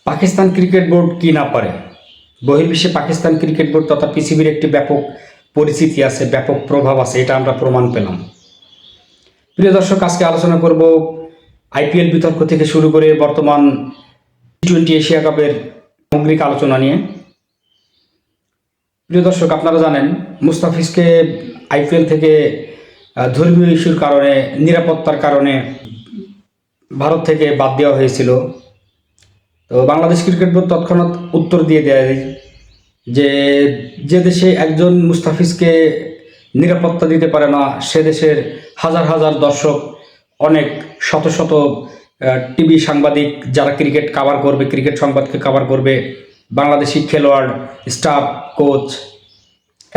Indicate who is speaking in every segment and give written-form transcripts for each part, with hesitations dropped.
Speaker 1: Pakistan cricket board কি না পারে। বহির্বিশ্বে পাকিস্তান ক্রিকেট বোর্ড তথা পিসিবির একটি ব্যাপক পরিচিতি আছে, ব্যাপক প্রভাব আছে, এটা আমরা প্রমাণ পেলাম। প্রিয় দর্শক, আজকে আলোচনা করব আইপিএল বিতর্ক থেকে শুরু করে বর্তমান টি-20 এশিয়া কাপের সামগ্রিক আলোচনা নিয়ে। প্রিয় দর্শক, আপনারা জানেন মুস্তাফিজকে আইপিএল থেকে ধর্মীয় ইস্যুর কারণে, নিরাপত্তার কারণে ভারত থেকে বাদ দেওয়া হয়েছিল। তো বাংলাদেশ ক্রিকেট বোর্ড তৎক্ষণাৎ উত্তর দিয়ে দেয় যে যে দেশে একজন মুস্তাফিজকে নিরাপত্তা দিতে পারে না, সে দেশের হাজার হাজার দর্শক, অনেক শত শত টিভি সাংবাদিক যারা ক্রিকেট কাভার করবে, ক্রিকেট সংবাদকে কাভার করবে, বাংলাদেশি খেলোয়াড়, স্টাফ, কোচ,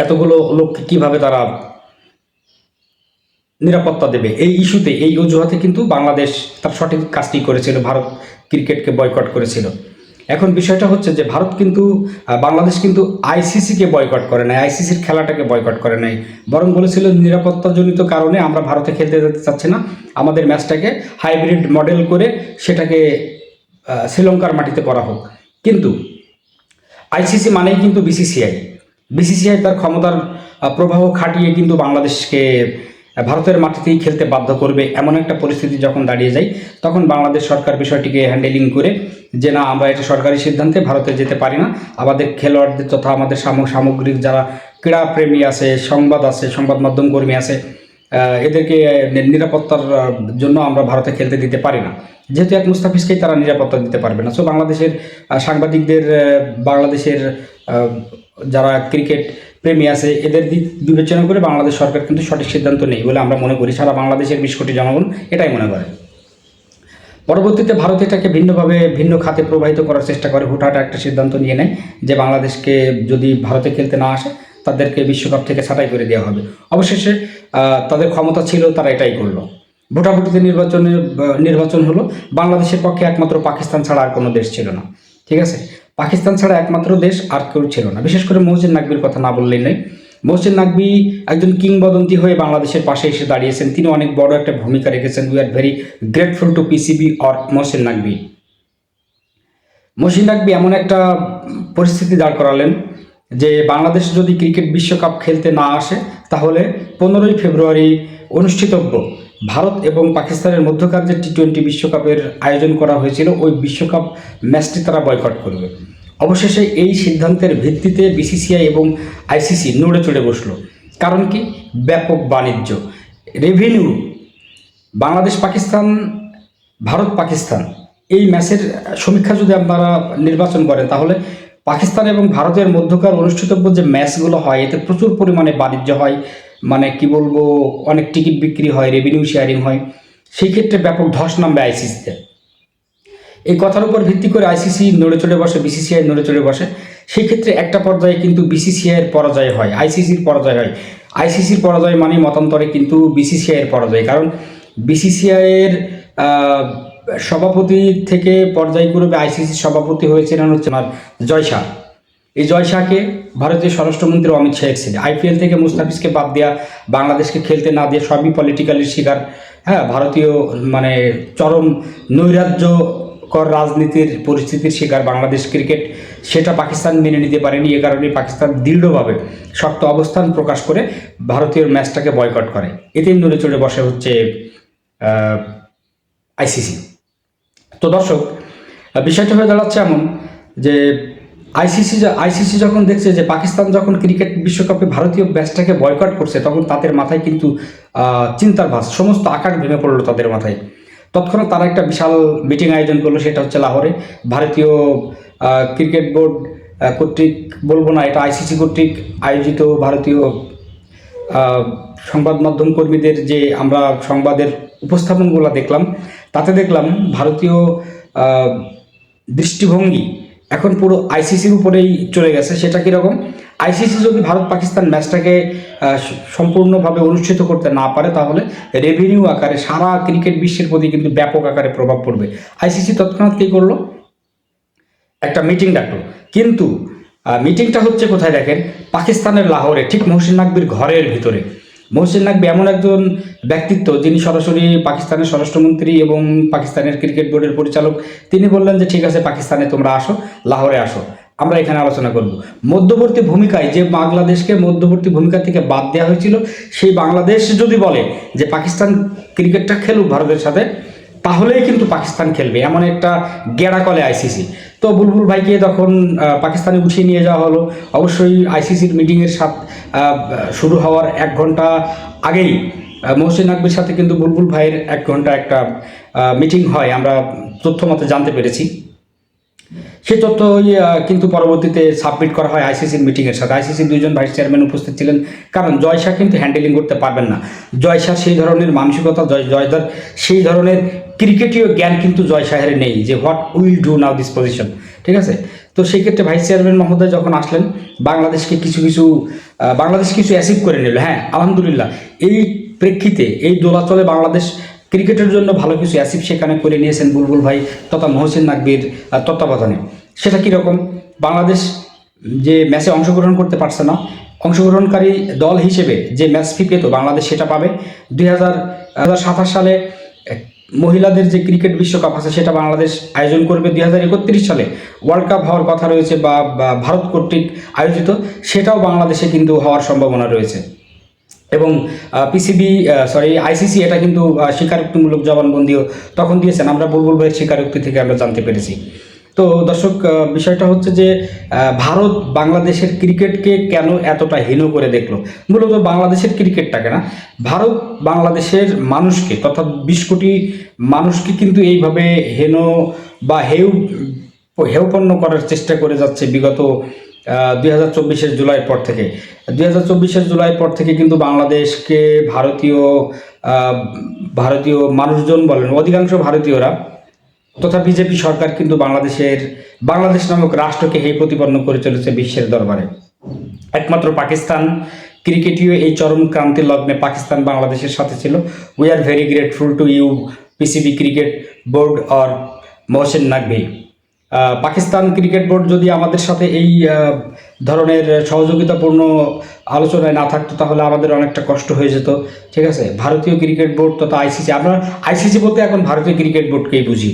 Speaker 1: এতগুলো লোককে কীভাবে তারা নিরাপত্তা দেবে, এই ইস্যুতে, এই অজুহাতে কিন্তু বাংলাদেশ তার সঠিক কাজটি করেছিল, ভারত ক্রিকেটকে বয়কট করেছিল। এখন বিষয়টা হচ্ছে যে ভারত কিন্তু, বাংলাদেশ কিন্তু আইসিসিকে বয়কট করে নাই, আইসিসির খেলাটাকে বয়কট করে নাই, বরং বলেছিল নিরাপত্তাজনিত কারণে আমরা ভারতে খেলতে যেতে চাচ্ছি না, আমাদের ম্যাচটাকে হাইব্রিড মডেল করে সেটাকে শ্রীলঙ্কার মাটিতে করা হোক। কিন্তু আইসিসি মানেই কিন্তু বিসিসিআই, বিসিসিআই তার ক্ষমতার প্রবাহ খাটিয়ে কিন্তু বাংলাদেশকে ভারতের মাটিতেই খেলতে বাধ্য করবে, এমন একটা পরিস্থিতি যখন দাঁড়িয়ে যায়, তখন বাংলাদেশ সরকার বিষয়টিকে হ্যান্ডেলিং করে যে না, আমরা এটা সরকারি সিদ্ধান্তে ভারতে যেতে পারি না, আমাদের খেলোয়াড়দের তথা আমাদের সামগ্রিক যারা ক্রীড়াপ্রেমী আছে, সংবাদ আছে, সংবাদ মাধ্যম কর্মী আছে, এদেরকে নিরাপত্তার জন্য আমরা ভারতে খেলতে দিতে পারি না, যেহেতু এক মুস্তাফিজকেই তারা নিরাপত্তা দিতে পারবে না। সো বাংলাদেশের সাংবাদিকদের, বাংলাদেশের যারা ক্রিকেট প্রেমী আছে, এদের দিক বিবেচনা করে বাংলাদেশ সরকার কিন্তু সঠিক সিদ্ধান্ত নেই বলে আমরা মনে করি, সারা বাংলাদেশের 20 কোটি জনগণ এটাই মনে করে। পরবর্তীতে ভারত এটাকে ভিন্নভাবে, ভিন্ন খাতে প্রবাহিত করার চেষ্টা করে, হুটহাট একটা সিদ্ধান্ত নিয়ে নেয় যে বাংলাদেশকে যদি ভারতে খেলতে না আসে তাদেরকে বিশ্বকাপ থেকে ছাঁটাই করে দেওয়া হবে। অবশেষে তাদের ক্ষমতা ছিল, তারা এটাই করলো। ভোটাভুটিতে নির্বাচন হলো, বাংলাদেশের পক্ষে একমাত্র পাকিস্তান ছাড়া আর কোনো দেশ ছিল না। ঠিক আছে, পাকিস্তান ছাড়া একমাত্র দেশ আর কেউ ছিল না। বিশেষ করে মহসিন নাকবির কথা না বললেই নয়। মহসিন নাকবি একজন কিংবদন্তি হয়ে বাংলাদেশের পাশে এসে দাঁড়িয়েছেন, তিনি অনেক বড় একটা ভূমিকা রেখেছেন। We are very grateful two PCB or Mohsin Naqvi. Mohsin Naqvi এমন একটা পরিস্থিতি দাঁড় করালেন যে বাংলাদেশ যদি ক্রিকেট বিশ্বকাপ খেলতে না আসে, তাহলে 15ই ফেব্রুয়ারি অনুষ্ঠিতব্য ভারত এবং পাকিস্তানের মধ্যকার যে টি-20 বিশ্বকাপের আয়োজন করা হয়েছিল, ওই বিশ্বকাপ ম্যাচটি তারা বয়কট করবে। অবশেষে এই সিদ্ধান্তের ভিত্তিতে বিসিসিআই এবং আইসিসি নড়ে চড়ে বসলো। কারণ কি? ব্যাপক বাণিজ্য, রেভিনিউ। বাংলাদেশ পাকিস্তান, ভারত পাকিস্তান, এই ম্যাচের সমীক্ষা যদি আপনারা নির্বাচন করেন, তাহলে পাকিস্তান এবং ভারতের মধ্যকার অনুষ্ঠিতব্য যে ম্যাচগুলো হয়, এতে প্রচুর পরিমাণে বাণিজ্য হয়, মানে কি বলবো, অনেক টিকিট বিক্রি হয়, রেভিনিউ শেয়ারিং হয়। সেই ক্ষেত্রে ব্যাপক ধস নামবে আইসিসিতে। এই কথার উপর ভিত্তি করে আইসিসি নড়ে চড়ে বসে, বিসিসিআই নড়ে চড়ে বসে। সেই ক্ষেত্রে একটা পর্যায়ে কিন্তু বিসিসিআইয়ের পরাজয় হয়, আইসিসির পরাজয় হয়। আইসিসির পরাজয় মানে মতান্তরে কিন্তু বিসিসিআইয়ের পরাজয়, কারণ বিসিসিআইয়ের সভাপতি থেকে পর্যায়ক্রমে আইসিসির সভাপতি হয়েছিলেন হচ্ছে জয় শাহ। এই জয় শাহকে ভারতীয় স্বরাষ্ট্রমন্ত্রী অমিত শাহ ছিলেন। আইপিএল থেকে মুস্তাফিজকে বাদ দেওয়া, বাংলাদেশকে খেলতে না দিয়ে, সবই পলিটিক্যালের শিকার। হ্যাঁ, ভারতীয় মানে চরম নৈরাজ্যকর রাজনীতির পরিস্থিতির শিকার বাংলাদেশ ক্রিকেট, সেটা পাকিস্তান মেনে নিতে পারেনি। এ কারণে পাকিস্তান দৃঢ়ভাবে শক্ত অবস্থান প্রকাশ করে ভারতীয় ম্যাচটাকে বয়কট করে। এতেই নড়ে চড়ে বসে হচ্ছে আইসিসি। তো দর্শক, বিষয়টা হয়ে দাঁড়াচ্ছে এমন যে আইসিসি যখন দেখছে যে পাকিস্তান যখন ক্রিকেট বিশ্বকাপে ভারতীয় ম্যাচটাকে বয়কট করছে, তখন তাদের মাথায় কিন্তু চিন্তার ভাস, সমস্ত আকাশ ভেঙে পড়লো তাদের মাথায়। তৎক্ষণাৎ তারা একটা বিশাল মিটিং আয়োজন করলো, সেটা হচ্ছে লাহোরে। ভারতীয় ক্রিকেট বোর্ড কর্তৃক, বলবো না, এটা আইসিসি কর্তৃক আয়োজিত ভারতীয় সংবাদ মাধ্যম কর্মীদের যে আমরা সংবাদের উপস্থাপনগুলো দেখলাম, তাতে দেখলাম ভারতীয় দৃষ্টিভঙ্গি এখন পুরো আইসিসির উপরেই চলে গেছে। সেটা কীরকম? আইসিসি যদি ভারত পাকিস্তান ম্যাচটাকে সম্পূর্ণভাবে অনুষ্ঠিত করতে না পারে, তাহলে রেভিনিউ আকারে সারা ক্রিকেট বিশ্বের প্রতি কিন্তু ব্যাপক আকারে প্রভাব পড়বে। আইসিসি তৎক্ষণাৎ কী করলো? একটা মিটিং ডাকলো। কিন্তু মিটিংটা হচ্ছে কোথায় দেখেন? পাকিস্তানের লাহোরে, ঠিক মহসিন নাকবির ঘরের ভিতরে। মহসিন নাকবি এমন একজন ব্যক্তিত্ব যিনি সরাসরি পাকিস্তানের স্বরাষ্ট্রমন্ত্রী এবং পাকিস্তানের ক্রিকেট বোর্ডের পরিচালক। তিনি বললেন যে ঠিক আছে, পাকিস্তানে তোমরা আসো, লাহোরে আসো, আমরা এখানে আলোচনা করব। মধ্যবর্তী ভূমিকায় যে বাংলাদেশকে মধ্যবর্তী ভূমিকা থেকে বাদ দেওয়া হয়েছিল, সেই বাংলাদেশ যদি বলে যে পাকিস্তান ক্রিকেটটা খেলুক ভারতের সাথে, তাহলেই কিন্তু পাকিস্তান খেলবে, এমন একটা গেড়া কলে আইসিসি। তো বুলবুল ভাইকে তখন পাকিস্তানে উঠিয়ে নিয়ে যাওয়া হলো। অবশ্যই আইসিসির মিটিংয়ের শুরু হওয়ার 1 ঘন্টা আগেই মহসিন নাকবির সাথে কিন্তু বুলবুল ভাইয়ের 1 ঘন্টা একটা মিটিং হয়, আমরা তথ্য মতে জানতে পেরেছি। সে তথ্য কিন্তু পরবর্তীতে সাবমিট করা হয় আইসিসির মিটিংয়ের সাথে। আইসিসির 2জন ভাইস চেয়ারম্যান উপস্থিত ছিলেন, কারণ জয় শাহ কিন্তু হ্যান্ডেলিং করতে পারবেন না। জয় শাহ সেই ধরনের মানসিকতা, জয়দার সেই ধরনের ক্রিকেটীয় জ্ঞান কিন্তু জয় শাহের নেই, যে what will do now this position, ঠিক আছে। তো সেই ক্ষেত্রে ভাইস চেয়ারম্যান মহোদয় যখন আসলেন, বাংলাদেশ কিছু অ্যাচিভ করে নিল। হ্যাঁ, আলহামদুলিল্লাহ, এই প্রেক্ষিতে এই দোলাচলে বাংলাদেশ ক্রিকেটের জন্য ভালো কিছু অ্যাচিভ সেখানে করে নিয়েছেন বুলবুল ভাই তথা মহসিন নাকবির তত্ত্বাবধানে। সেটা কীরকম? বাংলাদেশ যে ম্যাচে অংশগ্রহণ করতে পারছে না, অংশগ্রহণকারী দল হিসেবে যে ম্যাচ ফি পেত বাংলাদেশ সেটা পাবে। 2027 সালে মহিলাদের যে ক্রিকেট বিশ্বকাপ আছে সেটা বাংলাদেশ আয়োজন করবে। 2031 সালে ওয়ার্ল্ড কাপ হওয়ার কথা রয়েছে, বা ভারত কর্তৃক আয়োজিত, সেটাও বাংলাদেশে কিন্তু হওয়ার সম্ভাবনা রয়েছে। এবং আইসিসি এটা কিন্তু স্বীকারোক্তিমূলক জবানবন্দিও তখন দিয়েছেন, আমরা বুলবুল ভাইয়ের স্বীকারোক্তি থেকে আমরা জানতে পেরেছি। তো দর্শক, বিষয়টা হচ্ছে যে ভারত বাংলাদেশের ক্রিকেটকে কেন এতটা হীন করে দেখলো? মূলত বাংলাদেশের ক্রিকেটটাকে না, ভারত বাংলাদেশের মানুষকে তথা 20 কোটি মানুষকে কিন্তু এইভাবে হেন বা হেয়পন্ন করার চেষ্টা করে যাচ্ছে বিগত 2024 জুলাইয়ের পর থেকে। 2024 জুলাইয়ের পর থেকে কিন্তু বাংলাদেশকে ভারতীয় মানুষজন বলেন, অধিকাংশ ভারতীয়রা তথা বিজেপি সরকার কিন্তু বাংলাদেশ নামক রাষ্ট্রকে হেয় প্রতিপন্ন করে চলেছে বিশ্বের দরবারে। একমাত্র পাকিস্তান ক্রিকেটীয় এই চরম ক্রান্তির লগ্নে পাকিস্তান বাংলাদেশের সাথে ছিল। We are very grateful to you PCB cricket board or Mohsin Naqvi. Pakistan cricket board যদি আমাদের সাথে এই ধরনের সহযোগিতাপূর্ণ আলোচনায় না থাকতো, তাহলে আমাদের অনেকটা কষ্ট হয়ে যেত, ঠিক আছে। ভারতীয় ক্রিকেট বোর্ড তথা আইসিসি, আমরা আইসিসি বলতে এখন ভারতীয় ক্রিকেট বোর্ডকেই বুঝি,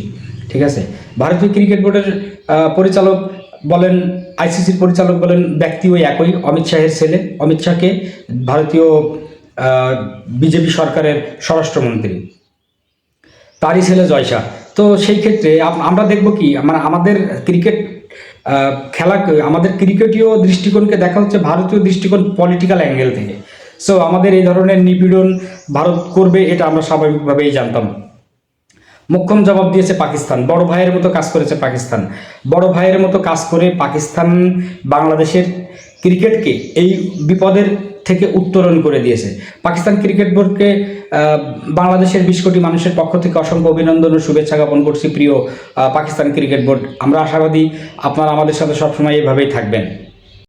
Speaker 1: ঠিক আছে। ভারতীয় ক্রিকেট বোর্ডের পরিচালক বলেন, আইসিসির পরিচালক বলেন, ব্যক্তিও একই, অমিত শাহের ছেলে। অমিত শাহকে ভারতীয় বিজেপি সরকারের স্বরাষ্ট্রমন্ত্রী, তারই ছেলে জয় শাহ। তো সেই ক্ষেত্রে আমরা দেখব কি, আমাদের ক্রিকেট আমাদের ক্রিকেটীয় দৃষ্টিকোণকে দেখা হচ্ছে ভারতীয় দৃষ্টিকোণ, পলিটিক্যাল অ্যাঙ্গেল থেকে। সো আমাদের এই ধরনের নিপীড়ন ভারত করবে, এটা আমরা স্বাভাবিকভাবেই জানতাম। মোক্ষম জবাব দিয়েছে পাকিস্তান, বড় ভাইয়ের মতো কাজ করেছে পাকিস্তান। বড় ভাইয়ের মতো কাজ করে পাকিস্তান বাংলাদেশের ক্রিকেটকে এই বিপদের থেকে উত্তরণ করে দিয়েছে। পাকিস্তান ক্রিকেট বোর্ডকে বাংলাদেশের 20 কোটি মানুষের পক্ষ থেকে অসংখ্য অভিনন্দন ও শুভেচ্ছা জ্ঞাপন করছি প্রিয় পাকিস্তান ক্রিকেট বোর্ড। আমরা আশাবাদী আপনারা আমাদের সাথে সবসময় এইভাবেই থাকবেন।